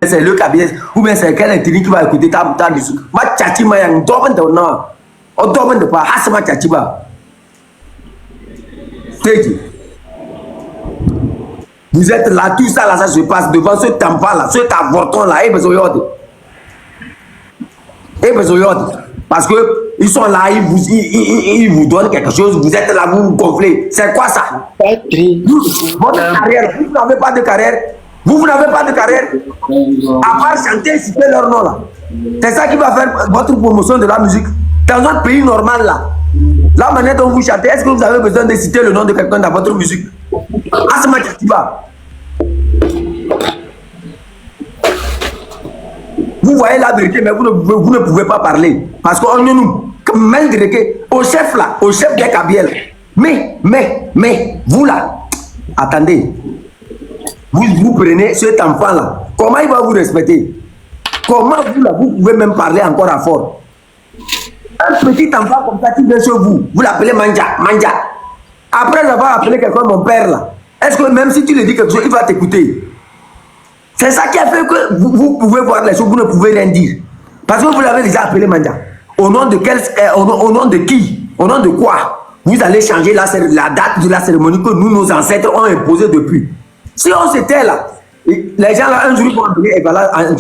c'est le cabinet, ou bien c'est quel intérim qui va écouter ta musique. Ma tchatima yang doben de non. On doben de pas, hasma tchatiba. Vous êtes là, tout ça là, ça se passe devant ce tampon là, ce avorton là, et besoin. Parce que ils sont là, ils vous donnent quelque chose, vous êtes là, vous vous gonflez. C'est quoi ça? Votre carrière, vous n'avez pas de carrière. Vous n'avez pas de carrière. À part chanter, citer leur nom là. C'est ça qui va faire votre promotion de la musique. Dans notre pays normal là, la manière dont vous chantez, est-ce que vous avez besoin de citer le nom de quelqu'un dans votre musique? Asma Tchatiba. Vous voyez la vérité, mais vous ne pouvez pas parler. Parce qu'on nous, malgré que, au chef là, au chef des Kabyles. Mais, vous là, attendez. Vous prenez cet enfant là. Comment il va vous respecter? Comment vous là, vous pouvez même parler encore à fort? Un petit enfant comme ça qui vient sur vous, vous l'appelez Manja. Après avoir appelé quelqu'un mon père là, est-ce que même si tu lui dis quelque chose, il va t'écouter? C'est ça qui a fait que vous pouvez voir les choses, vous ne pouvez rien dire. Parce que vous l'avez déjà appelé Manja. Au nom de quel, au nom de qui? Au nom de quoi? Vous allez changer la date de la cérémonie que nous, nos ancêtres, ont imposée depuis. Si on s'était là, les gens là, un jour, ils vont venir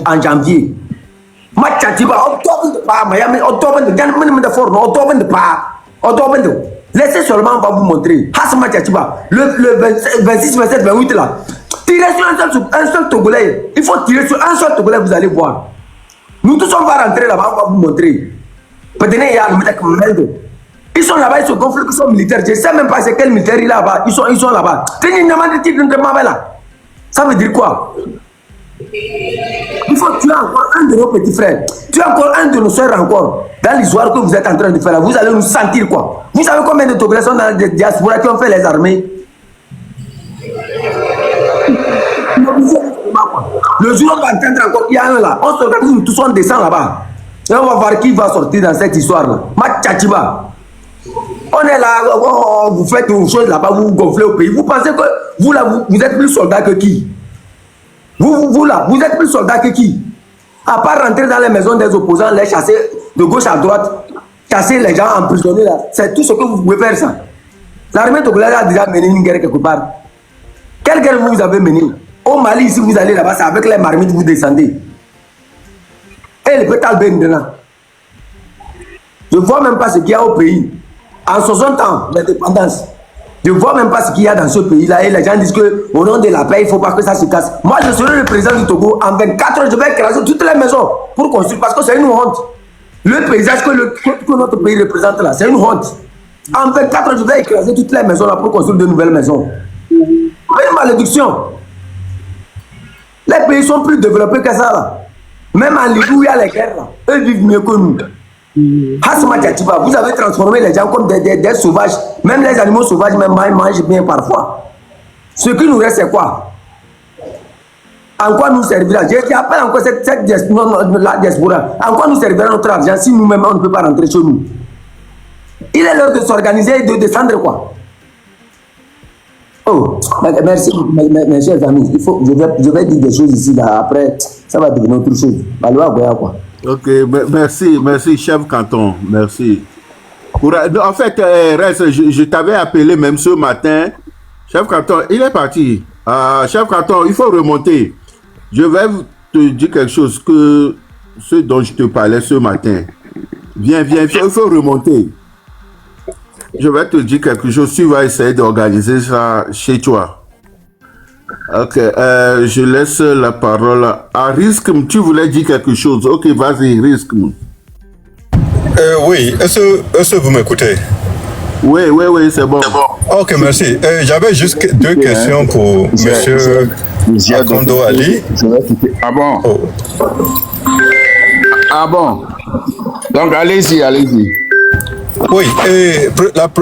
en janvier. Ma tchatiba, on de pas, Miami, on de pas, laissez seulement, on va vous montrer. Hasma tchatiba, le 26, 27, 28 là. Tirez sur un seul Togolais. Il faut tirer sur un seul Togolais, vous allez voir. Nous tous, on va rentrer là-bas, on va vous montrer. Ils sont là-bas, ils se gonflent, ils sont militaires. Je ne sais même pas c'est quel militaire il est là-bas. Ils sont là-bas. Ça veut dire quoi? Il faut tuer encore un de nos petits frères. Tuer encore un de nos soeurs encore. Dans l'histoire que vous êtes en train de faire là, vous allez nous sentir quoi? Vous savez combien de Togolais sont dans la diaspora qui ont fait les armées? Le jour où on va entendre encore, il y a un là. On se regarde, nous tous on descend là-bas. Et on va voir qui va sortir dans cette histoire-là. Ma tchatiba. On est là, vous faites une chose là-bas, vous gonflez au pays. Vous pensez que vous là, vous êtes plus soldat que qui? Vous là, vous êtes plus soldat que qui? À part rentrer dans les maisons des opposants, les chasser de gauche à droite, chasser les gens emprisonnés là. C'est tout ce que vous pouvez faire ça. L'armée togolaise a déjà mené une guerre quelque part. Quelle guerre vous avez menée? Au Mali, si vous allez là-bas, c'est avec les marmites vous descendez. Et le pétale maintenant. Je ne vois même pas ce qu'il y a au pays. En 60 ans d'indépendance, je ne vois même pas ce qu'il y a dans ce pays-là. Et les gens disent qu'au nom de la paix, il ne faut pas que ça se casse. Moi, je serai le président du Togo. En 24 heures, je vais écraser toutes les maisons pour construire. Parce que c'est une honte. Le paysage que notre pays représente là, c'est une honte. En 24 heures, je vais écraser toutes les maisons là pour construire de nouvelles maisons. C'est une malédiction. Les pays sont plus développés que ça là. Même en Libye où il y a les guerres là, eux vivent mieux que nous. Hasma Tchatiba, vous avez transformé les gens comme des sauvages. Même les animaux sauvages même mangent bien parfois. Ce qui nous reste c'est quoi? En quoi nous servira? Je appelle encore cette diaspora. En quoi nous servira notre argent si nous-mêmes on ne peut pas rentrer chez nous? Il est l'heure de s'organiser et de descendre quoi? Oh, merci mes chers amis. Je vais dire des choses ici, là. Après, ça va devenir autre chose. Quoi. Ok, merci, chef canton. Merci. En fait, reste, je t'avais appelé même ce matin. Chef canton, il est parti. Chef canton, il faut remonter. Je vais te dire quelque chose que ce dont je te parlais ce matin. Viens, il faut remonter. Je vais te dire quelque chose, tu vas essayer d'organiser ça chez toi. Ok, je laisse la parole à Risque. Tu voulais dire quelque chose. Ok, vas-y, Risque. Oui, est-ce que vous m'écoutez? Oui, c'est bon. Ok, merci. J'avais juste deux questions pour monsieur Akondo Ali. Ah bon? Oh. Ah bon? Donc, allez-y. Oui, et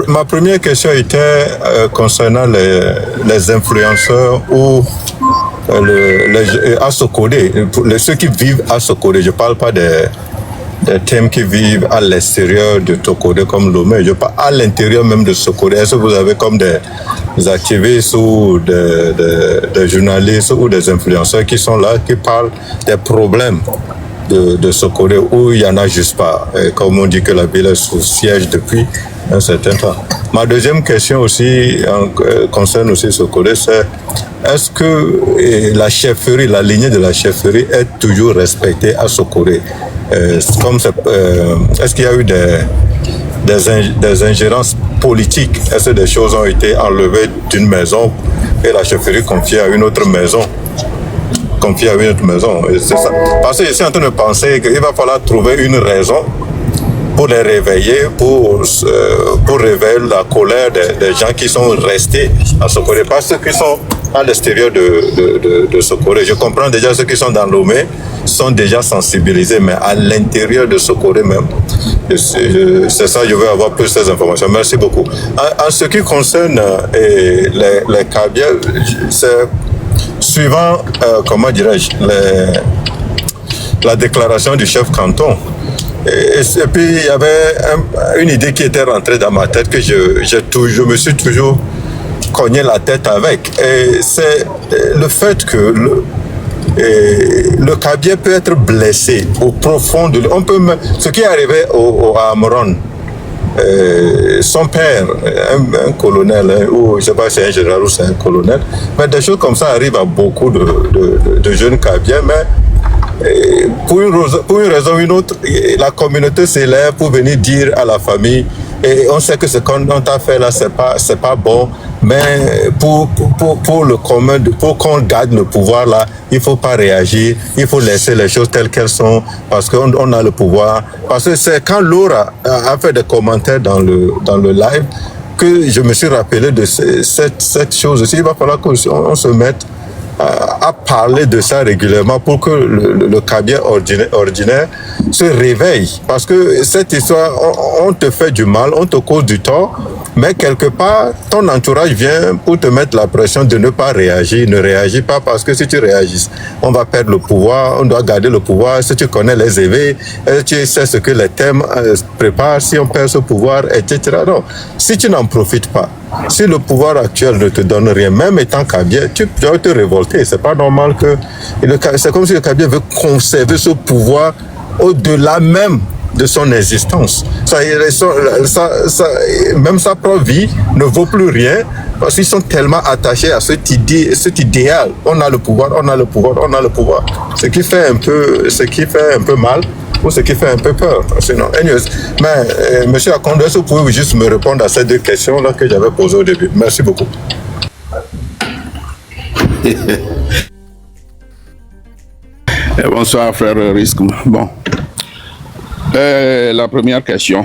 ma première question était concernant les influenceurs ou à Sokodé, ceux qui vivent à Sokodé. Je ne parle pas des thèmes qui vivent à l'extérieur de Tokode comme Lomé, je parle à l'intérieur même de Sokode. Est-ce que vous avez comme des activistes ou des journalistes ou des influenceurs qui sont là, qui parlent des problèmes de Sokode où il n'y en a juste pas, et comme on dit que la ville est sous siège depuis un certain temps. Ma deuxième question aussi concerne aussi Sokode, c'est est-ce que la chefferie, la lignée de la chefferie est toujours respectée à Sokode? Est-ce qu'il y a eu des ingérences politiques? Est-ce que des choses ont été enlevées d'une maison et la chefferie confiée à une autre maison? C'est ça. Parce que je suis en train de penser qu'il va falloir trouver une raison pour les réveiller, pour réveiller la colère des gens qui sont restés à Sokode, pas ceux qui sont à l'extérieur de Sokode. Je comprends déjà ceux qui sont dans Lomé sont déjà sensibilisés, mais à l'intérieur de Sokode même, c'est ça, je veux avoir plus ces informations. Merci beaucoup. En ce qui concerne les Kabyles, c'est suivant, comment dirais-je, la déclaration du chef canton. Et puis, il y avait une idée qui était rentrée dans ma tête que je me suis toujours cogné la tête avec. Et c'est le fait que le Kabyle peut être blessé au profond de... ce qui est arrivé à Amron, son père, un colonel, ou je ne sais pas si c'est un général ou c'est un colonel, mais des choses comme ça arrivent à beaucoup de jeunes Kabyles, mais pour une raison ou une autre, la communauté s'élève pour venir dire à la famille, et on sait que ce qu'on t'a fait là, c'est pas bon, mais pour le commun, pour qu'on garde le pouvoir là, il faut pas réagir, il faut laisser les choses telles qu'elles sont, parce qu'on a le pouvoir. Parce que c'est quand Laura a fait des commentaires dans le live que je me suis rappelé de cette chose aussi. Il va falloir qu'on se mette à parler de ça régulièrement pour que le Kabyle ordinaire se réveille. Parce que cette histoire, on te fait du mal, on te cause du tort, mais quelque part, ton entourage vient pour te mettre la pression de ne pas réagir. Ne réagis pas parce que si tu réagis, on va perdre le pouvoir, on doit garder le pouvoir. Si tu connais les éveils, tu sais ce que les thèmes préparent, si on perd ce pouvoir, etc. Non, si tu n'en profites pas, si le pouvoir actuel ne te donne rien, même étant Kabyle, tu dois te révolter. C'est pas normal que... C'est comme si le Kabyle veut conserver ce pouvoir au-delà même de son existence. Même sa propre vie ne vaut plus rien parce qu'ils sont tellement attachés à cet idéal. On a le pouvoir, on a le pouvoir, on a le pouvoir. Ce qui fait un peu mal ou ce qui fait un peu peur. Sinon, mais monsieur Akonde, est-ce que vous pouvez juste me répondre à ces deux questions-là que j'avais posées au début? Merci beaucoup. Bonsoir frère Risque. Bon. La première question,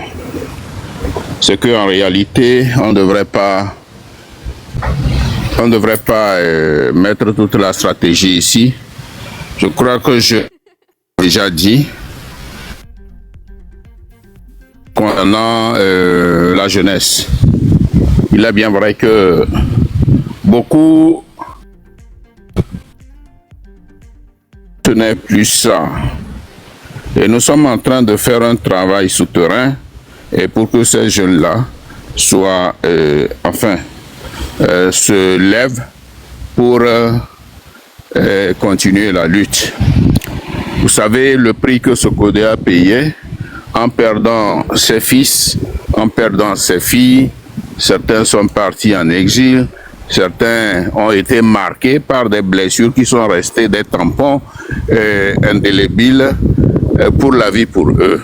c'est qu'en réalité, on ne devrait pas mettre toute la stratégie ici. Je crois que j'ai déjà dit concernant la jeunesse. Il est bien vrai que beaucoup ne tenaient plus ça. Et nous sommes en train de faire un travail souterrain et pour que ces jeunes-là soient, se lèvent pour continuer la lutte. Vous savez le prix que Sokode a payé en perdant ses fils, en perdant ses filles. Certains sont partis en exil, certains ont été marqués par des blessures qui sont restées des tampons indélébiles pour la vie pour eux.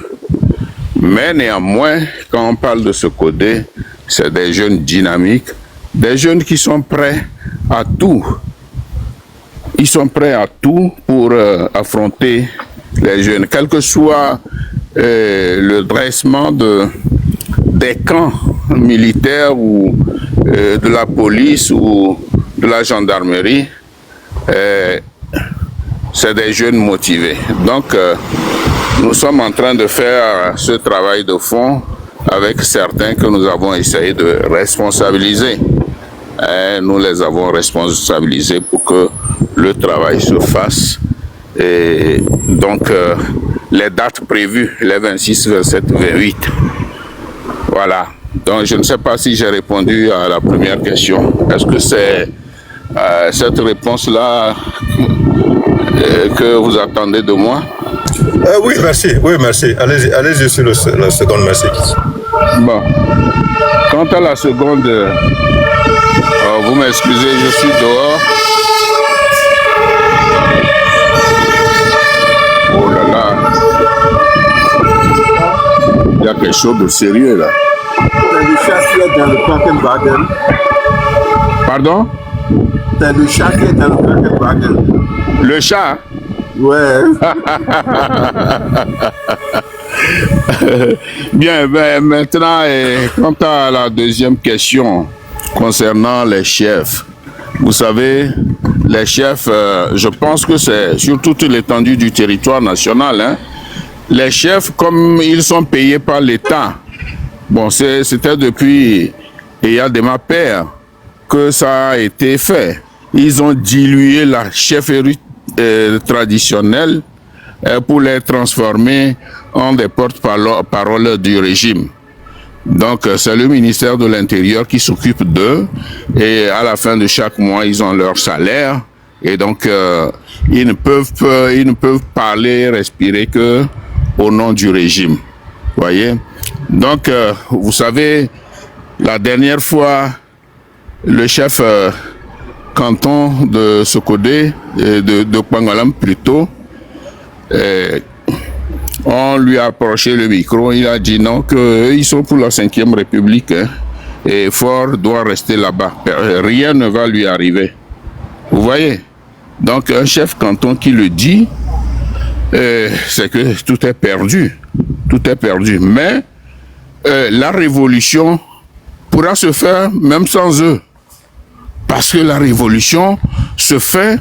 Mais néanmoins, quand on parle de Sokode, c'est des jeunes dynamiques, des jeunes qui sont prêts à tout. Ils sont prêts à tout pour affronter les jeunes, quel que soit le dressement des camps militaires ou de la police ou de la gendarmerie. C'est des jeunes motivés. Donc, nous sommes en train de faire ce travail de fond avec certains que nous avons essayé de responsabiliser. Et nous les avons responsabilisés pour que le travail se fasse. Et donc, les dates prévues, les 26, 27, 28. Voilà. Donc, je ne sais pas si j'ai répondu à la première question. Est-ce que c'est cette réponse-là que vous attendez de moi? Oui, merci. Oui, merci. Allez-y sur la seconde, merci. Bon. Quant à la seconde, vous m'excusez, je suis dehors. Oh là là. Il y a quelque chose de sérieux là. C'est le chat qui est dans le Krankenwagen. Pardon? C'est le chat qui est dans le Krankenwagen. Le chat? Ouais. Bien, ben, maintenant, quant à la deuxième question concernant les chefs, vous savez, les chefs, je pense que c'est sur toute l'étendue du territoire national, hein, les chefs, comme ils sont payés par l'État, bon, c'était depuis Eyadema Père que ça a été fait. Ils ont dilué la chefferie traditionnelle pour les transformer en des porte-parole du régime. Donc, c'est le ministère de l'Intérieur qui s'occupe d'eux et à la fin de chaque mois, ils ont leur salaire et donc ils ne peuvent parler, respirer que au nom du régime. Voyez? Donc, vous savez, la dernière fois, le chef canton de Sokodé, de Kwangalam plutôt, on lui a approché le micro, il a dit non, qu'ils sont pour la 5e République, hein, et Fort doit rester là-bas. Rien ne va lui arriver. Vous voyez? Donc un chef canton qui le dit, c'est que tout est perdu. Tout est perdu. Mais la révolution pourra se faire même sans eux. Parce que la révolution se fait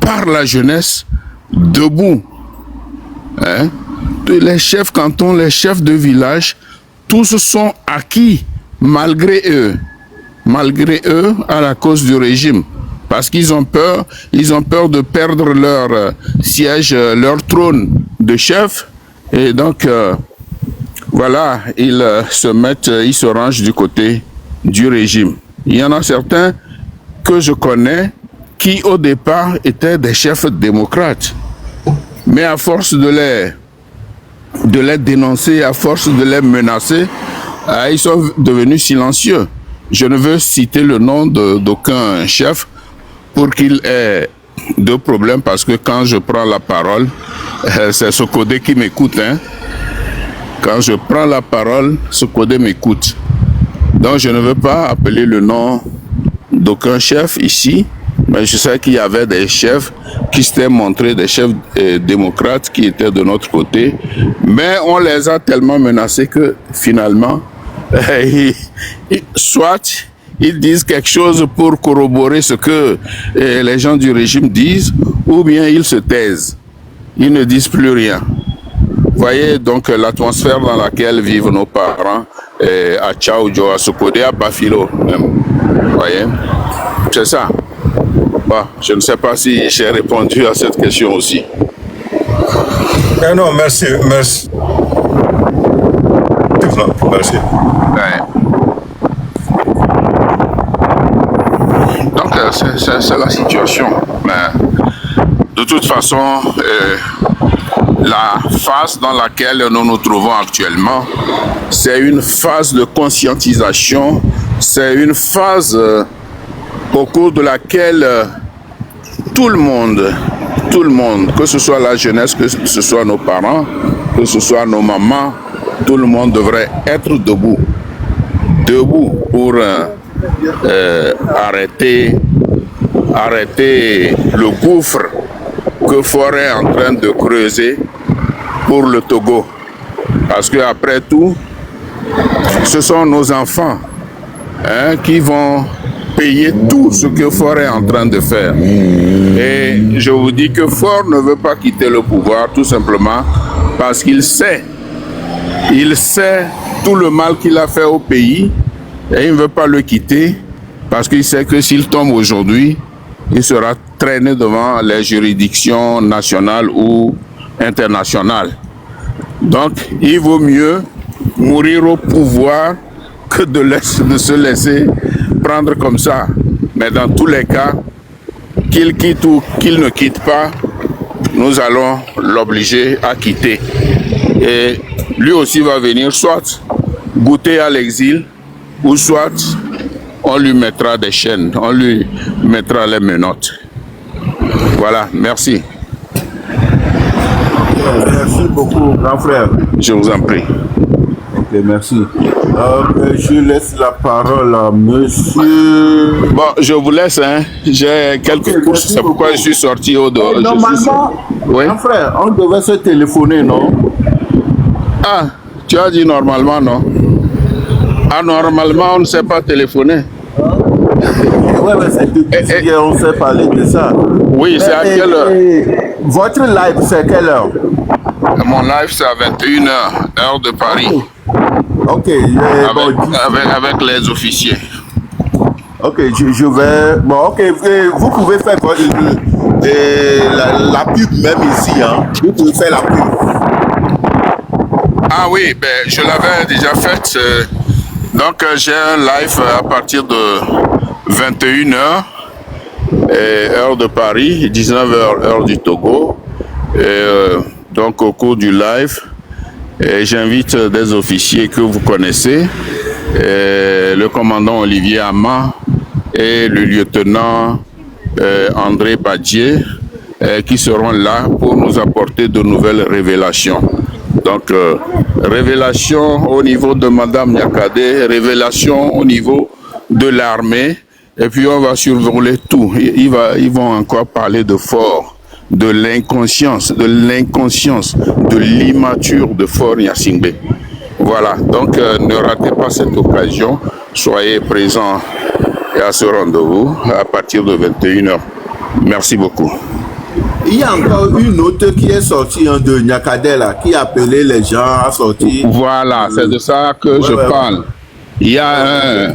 par la jeunesse debout. Hein? Les chefs cantons, les chefs de village, tous sont acquis malgré eux à la cause du régime. Parce qu'ils ont peur de perdre leur siège, leur trône de chef. Et donc, voilà, ils se rangent du côté du régime. Il y en a certains que je connais qui, au départ, étaient des chefs démocrates. Mais à force de les dénoncer, à force de les menacer, ils sont devenus silencieux. Je ne veux citer le nom d'aucun chef pour qu'il ait de problèmes, parce que quand je prends la parole, c'est Sokodé qui m'écoute. Hein? Quand je prends la parole, Sokodé m'écoute. Donc je ne veux pas appeler le nom d'aucun chef ici, mais je sais qu'il y avait des chefs qui s'étaient montrés des chefs démocrates qui étaient de notre côté, mais on les a tellement menacés que finalement, soit ils disent quelque chose pour corroborer ce que les gens du régime disent, ou bien ils se taisent. Ils ne disent plus rien. Vous voyez donc l'atmosphère dans laquelle vivent nos parents à Tchaoudjo, à Sokodé, à Bafilo même. Vous voyez? C'est ça. Bon, je ne sais pas si j'ai répondu à cette question aussi. Non, merci. Merci. Ouais. Donc, c'est la situation. Mais de toute façon, la phase dans laquelle nous nous trouvons actuellement, c'est une phase de conscientisation, c'est une phase au cours de laquelle tout le monde, que ce soit la jeunesse, que ce soit nos parents, que ce soit nos mamans, tout le monde devrait être debout pour arrêter le gouffre que Fort est en train de creuser pour le Togo. Parce que après tout, ce sont nos enfants qui vont payer tout ce que Fort est en train de faire. Et je vous dis que Fort ne veut pas quitter le pouvoir tout simplement parce qu'il sait tout le mal qu'il a fait au pays et il ne veut pas le quitter parce qu'il sait que s'il tombe aujourd'hui, il sera traîné devant les juridictions nationales ou internationale. Donc, il vaut mieux mourir au pouvoir que de se laisser prendre comme ça. Mais dans tous les cas, qu'il quitte ou qu'il ne quitte pas, nous allons l'obliger à quitter. Et lui aussi va venir soit goûter à l'exil, ou soit on lui mettra des chaînes, on lui mettra les menottes. Voilà, merci. Merci beaucoup, grand frère. Je vous en prie. Ok, merci. Je laisse la parole à monsieur. Bon, je vous laisse, hein. J'ai quelques courses, c'est pourquoi je suis sorti au dehors. Normalement, Oui. grand frère, on devait se téléphoner, non? Ah, tu as dit normalement, non? Ah, normalement, on ne sait pas téléphoner. Ouais, c'est depuis hier, on s'est parlé de ça. Oui, c'est à quelle heure? Votre live, c'est quelle heure? Mon live, c'est à 21h, heure de Paris. Ok, Avec les officiers. ok, je vais. Bon, ok, vous pouvez faire la pub même ici, hein. Vous pouvez faire la pub. Ah oui, ben, je l'avais déjà faite. Donc, j'ai un live à partir de 21h, heure de Paris, 19h, heure du Togo. Donc, au cours du live, j'invite des officiers que vous connaissez, le commandant Olivier Ama et le lieutenant André Badier, qui seront là pour nous apporter de nouvelles révélations. Donc, révélation au niveau de Madame Niakhaté, révélation au niveau de l'armée, et puis on va survoler tout. Ils vont encore parler de Fort, de l'inconscience, de l'immature de Fort Gnassingbé. Voilà, donc ne ratez pas cette occasion, soyez présents à ce rendez-vous à partir de 21h. Merci beaucoup. Il y a encore une autre qui est sortie de Niakhaté là, qui a appelé les gens à sortir. Voilà, c'est de ça que je parle. Il y a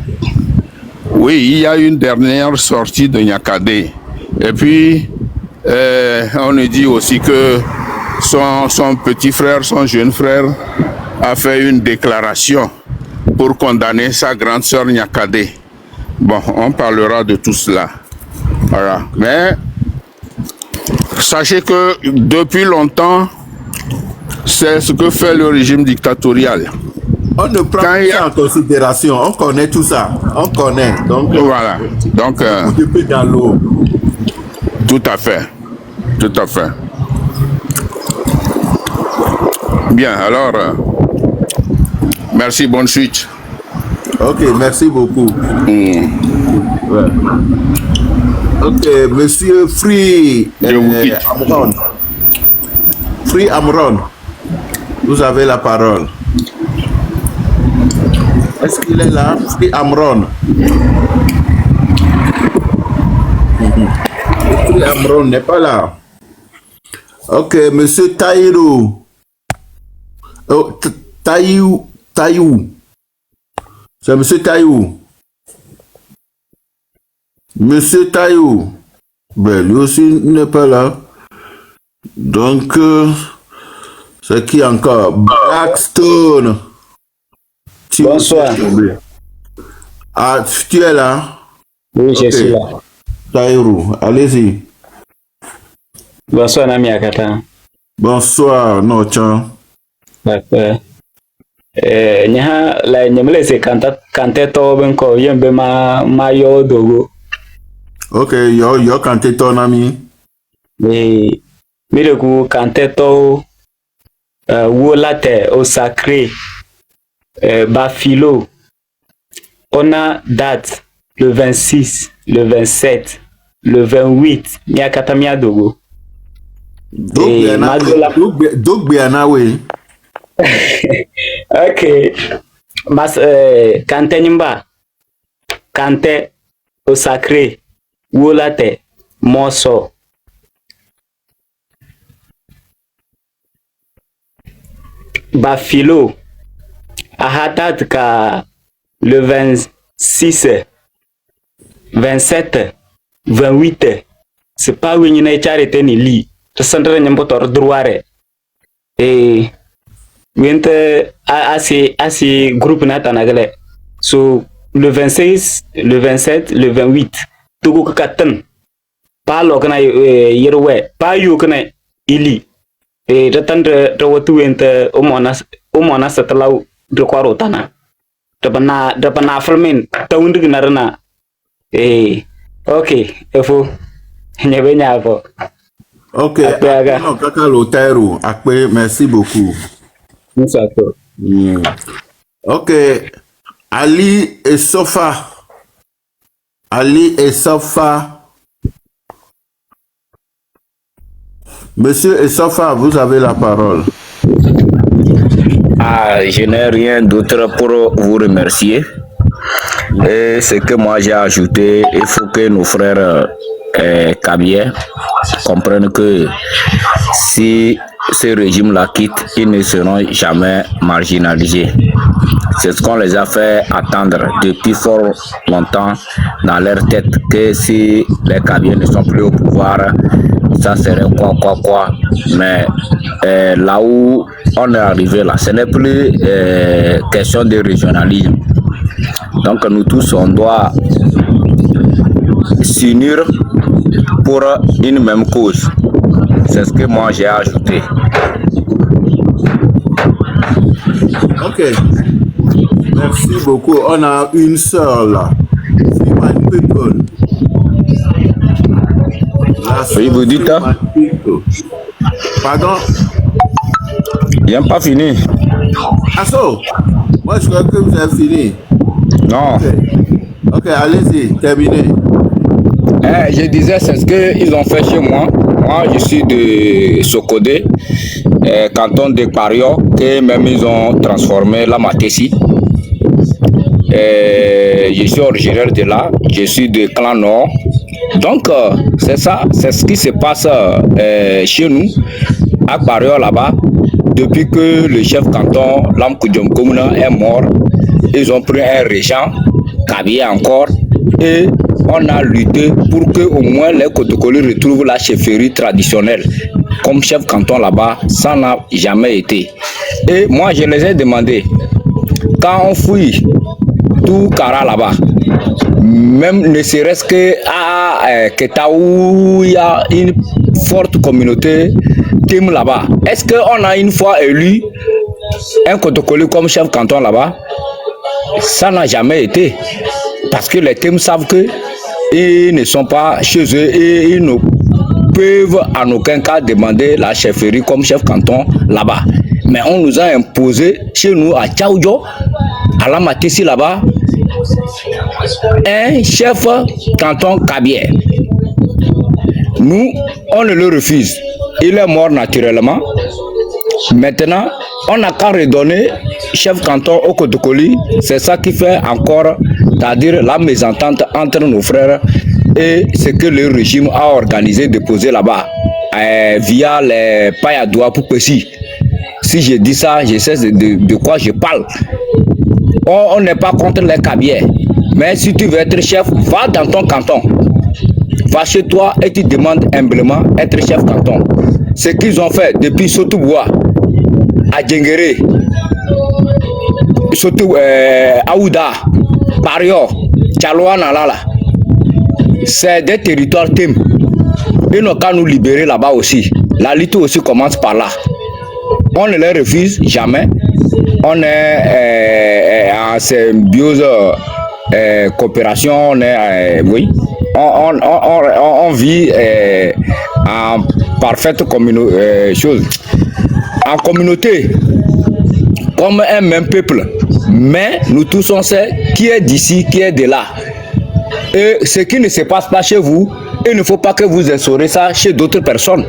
il y a une dernière sortie de Niakhaté. Et puis, on nous dit aussi que son petit frère, son jeune frère, a fait une déclaration pour condamner sa grande sœur Niakhaté. Bon, on parlera de tout cela. Voilà. Mais sachez que depuis longtemps, c'est ce que fait le régime dictatorial. On ne prend pas ça en considération, on connaît tout ça, on connaît. Donc, voilà. Donc, dans l'eau. Tout à fait. Tout à fait. Bien, alors, merci, bonne suite. Ok, merci beaucoup. Ouais. Ok, monsieur Free Amron. Free Amron, vous avez la parole. Est-ce qu'il est là? Free Amron. Free Amron n'est pas là. Ok, monsieur Taïrou. Oh, Taïou. C'est monsieur Taïou. Monsieur Taïou. Ben, lui aussi n'est pas là. Donc, c'est qui encore? Blackstone. Bonsoir. Ah, tu es là? Oui, je suis là. Taïrou, allez-y. Bonsoir, Nami Akata. Bonsoir, Nochan. D'accord. Nyaha la nyamle se kante to ben ko yembe ma yo dogo. Ok, yo kante ton ami. Mire ku kante to wo late au sacré Bafilo. On a date le 26, le 27, le 28 Nyakata mia dogo. Donc bien oui. Ok. Mas Kante Nimba. Kante au sacré. Wolate. Mosso. Bafilo. Ahatat ka le 26, 27, 28. C'est pas où il y a une charité ni lit. Tu sens que tu as droit. Et assez groupe natanagale. So le 26, le 27, le 28. Tout katan. Pas l'okana yerwe. Pas yokana ili. Et j'attendre de watu ente omona satalau de quarotana. Dapana filmin. Taundu narana. Ok. Efo. Nyabenya afo. Ok, non, Kaka Lotero, Akpe, merci beaucoup. Ok, Ali et Sofa. Monsieur Essofa, vous avez la parole. Je n'ai rien d'autre pour vous remercier. Et ce que moi j'ai ajouté, il faut que nos frères Kabyais comprennent que si ce régime-là quitte, ils ne seront jamais marginalisés. C'est ce qu'on les a fait attendre depuis fort longtemps dans leur tête, que si les Kabyais ne sont plus au pouvoir, ça serait quoi. Mais là où on est arrivé là, ce n'est plus question de régionalisme. Donc nous tous, on doit s'unir pour une même cause. C'est ce que moi j'ai ajouté. Ok. Merci beaucoup. On a une sœur là. Freeman People. Oui, vous dites ça? Pardon? Il n'a pas fini. Ah so? Moi je crois que vous avez fini. Non. Ok, allez-y, terminez. Je disais, c'est ce qu'ils ont fait chez moi. Moi, je suis de Sokodé, canton de Pario, que même ils ont transformé la Matessi. Je suis originaire de là, je suis de Clan Nord. Donc, c'est ça, c'est ce qui se passe chez nous, à Pario là-bas. Depuis que le chef canton, Lam Koudjom Komuna, est mort, ils ont pris un régent, Kabyais encore, et on a lutté pour que au moins les Kotokoli retrouvent la chefferie traditionnelle. Comme chef canton là-bas, ça n'a jamais été. Et moi, je les ai demandé, quand on fouille tout Kara là-bas, même ne serait-ce que à Ketaou, il y a une forte communauté Tim là-bas. Est-ce qu'on a une fois élu un Kotokoli comme chef canton là-bas? Ça n'a jamais été. Parce que les Tim savent que ils ne sont pas chez eux et ils ne peuvent en aucun cas demander la chefferie comme chef canton là-bas. Mais on nous a imposé chez nous à Tchaoudjo, à la Matessi là-bas, un chef canton Kabyais. Nous, on ne le refuse. Il est mort naturellement. Maintenant, on n'a qu'à redonner chef canton au Kotokoli. C'est ça qui fait encore, c'est-à-dire la mésentente entre nos frères et ce que le régime a organisé de poser là-bas via les Payadoua pour Pessi. Si je dis ça, je sais de quoi je parle. On n'est pas contre les Kabyais. Mais si tu veux être chef, va dans ton canton. Va chez toi et tu demandes humblement être chef canton. Ce qu'ils ont fait depuis Sotouboua, à Djengere, surtout Aouda, Pario, Tchaloa, Nalala, c'est des territoires Tim. Ils n'ont qu'à nous libérer là-bas aussi. La lutte aussi commence par là. On ne les refuse jamais. On est en symbiose, coopération, on est, oui. On vit en parfaite en communauté, comme un même peuple. Mais nous tous on sait qui est d'ici, qui est de là. Et ce qui ne se passe pas chez vous, il ne faut pas que vous instaurez ça chez d'autres personnes.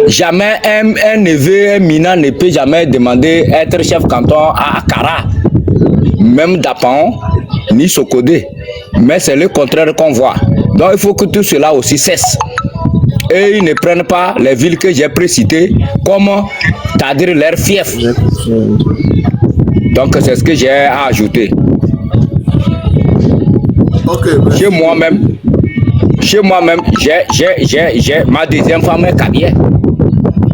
Jamais un neveu, un mina ne peut jamais demander être chef canton à Akara, même d'Apaon, ni Sokodé. Mais c'est le contraire qu'on voit. Donc il faut que tout cela aussi cesse. Et ils ne prennent pas les villes que j'ai précitées comme, c'est-à-dire leur fief. Donc c'est ce que j'ai à ajouter. Okay, chez moi-même, j'ai ma deuxième femme est Kabyais.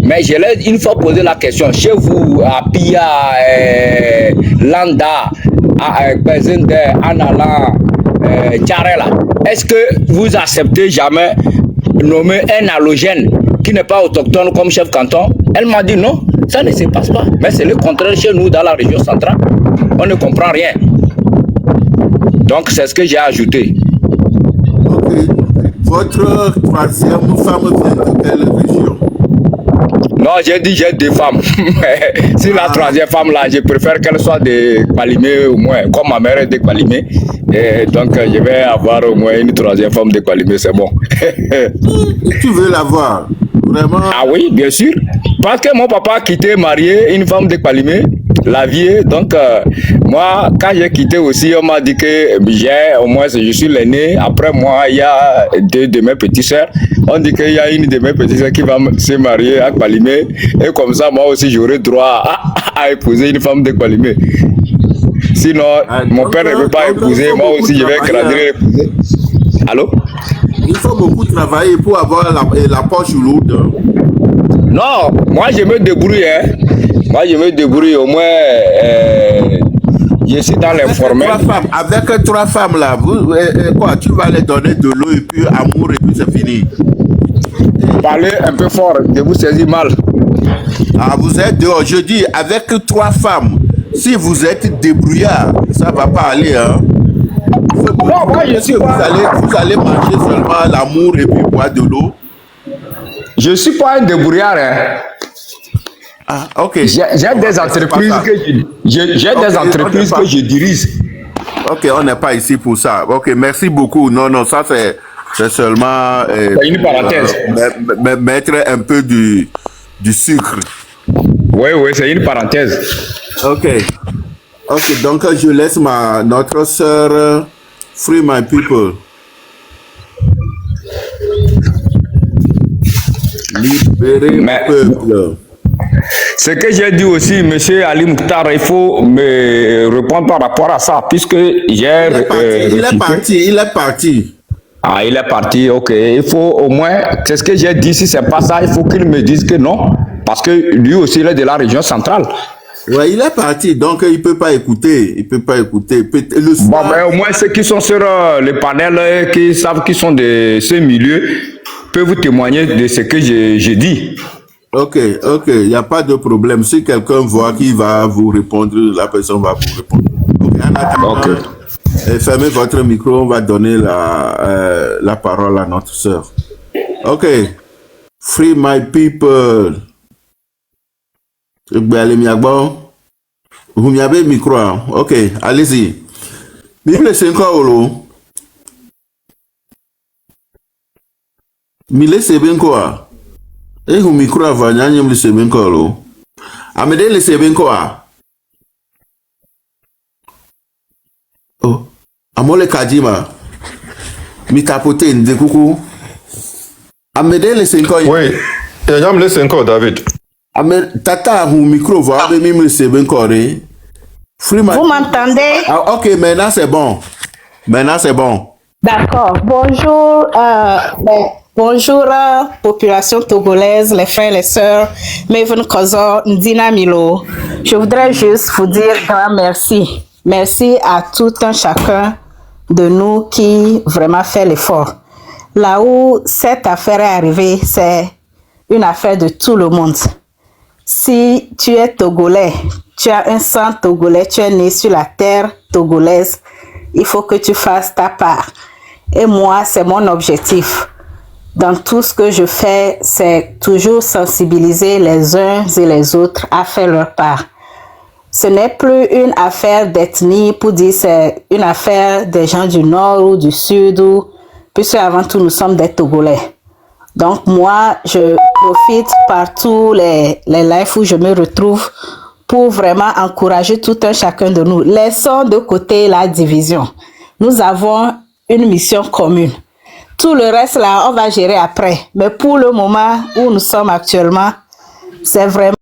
Mais je l'ai une fois posé la question, chez vous, à Pia, Landa, à Bezende, Anala, Tcharela, est-ce que vous acceptez jamais nommer un halogène qui n'est pas autochtone comme chef canton? Elle m'a dit non, ça ne se passe pas. Mais c'est le contraire chez nous dans la région centrale. On ne comprend rien. Donc c'est ce que j'ai ajouté. Ok. Votre troisième femme vient de quelle région? Non, j'ai dit j'ai deux femmes. Si la troisième femme là, je préfère qu'elle soit de Kwalimé au moins, comme ma mère est de Kwalimé. Et donc je vais avoir au moins une troisième femme de Kwalimé, c'est bon. Tu veux la voir? Vraiment? Ah oui, bien sûr. Parce que mon papa a quitté, marié une femme de Kwalimé, la vieille. Donc moi, quand j'ai quitté aussi, on m'a dit que j'ai, au moins je suis l'aîné. Après moi, il y a deux de mes petites sœurs. On dit qu'il y a une de mes petites sœurs qui va se marier à Kwalimé. Et comme ça, moi aussi, j'aurai droit à épouser une femme de Kwalimé. Sinon, mon père ne veut pas épouser, moi aussi, je vais grandir et épouser. Allô? Il faut beaucoup travailler pour avoir la poche lourde. Non, moi je me débrouille. Hein. Moi je me débrouille au moins. Je suis dans l'informel. Avec trois femmes là, quoi, tu vas les donner de l'eau et puis amour et puis c'est fini. Parlez un peu fort, je vous saisis mal. Ah, vous êtes dehors. Je dis, avec trois femmes, si vous êtes débrouillard, ça va pas aller. Hein. Non, moi je suis vous allez manger seulement l'amour et puis boire de l'eau. Je suis pas un débrouillard. Hein. Ah, ok. J'ai des entreprises que je dirige. Ok, on n'est pas ici pour ça. Ok, merci beaucoup. Non, non, ça c'est seulement c'est une parenthèse. Mettre un peu du sucre. Oui, oui, c'est une parenthèse. Ok. Ok, donc je laisse notre sœur Free My People. Libérer le peuple. Ce que j'ai dit aussi, monsieur Ali Mouktar, il faut me répondre par rapport à ça, puisque j'ai... Il est parti. Ah, il est parti, ok. Il faut au moins, c'est ce que j'ai dit, si c'est pas ça, il faut qu'il me dise que non, parce que lui aussi, il est de la région centrale. Ouais, il est parti, donc il peut pas écouter. Il peut pas écouter. Bon, mais au moins ceux qui sont sur le panel, qui savent qu'ils sont de ce milieu, peuvent vous témoigner de ce que j'ai dit. Ok, il n'y a pas de problème. Si quelqu'un voit qui va vous répondre, la personne va vous répondre. Ok. Fermez votre micro, on va donner la parole à notre sœur. Ok. Free my people. Vous m'avez le micro. Ok, allez-y. Mille 5 euros. 1000 c'est bien quoi? Et vous micro avant, nyanyem le c'est bien quoi lo? Amede le c'est bien quoi? Oh, amole kadima. Mi tapote nde coucou. Amede le c'est quoi? Oui, nyam le 5 euros, David. Tata, vous micro va avec même le c'est bien quoi? Vous m'entendez? Ah, ok, maintenant c'est bon. Maintenant c'est bon. D'accord. Bonjour, bonjour population togolaise, les frères, les sœurs, Maven Kozo, Ndina Milo. Je voudrais juste vous dire grand merci. Merci à tout un chacun de nous qui vraiment fait l'effort. Là où cette affaire est arrivée, c'est une affaire de tout le monde. Si tu es togolais, tu as un sang togolais, tu es né sur la terre togolaise, il faut que tu fasses ta part. Et moi, c'est mon objectif. Dans tout ce que je fais, c'est toujours sensibiliser les uns et les autres à faire leur part. Ce n'est plus une affaire d'ethnie pour dire c'est une affaire des gens du nord ou du sud, puisque avant tout, nous sommes des Togolais. Donc moi, je profite par tous les lives où je me retrouve pour vraiment encourager tout un chacun de nous. Laissons de côté la division. Nous avons une mission commune. Tout le reste là, on va gérer après. Mais pour le moment où nous sommes actuellement, c'est vraiment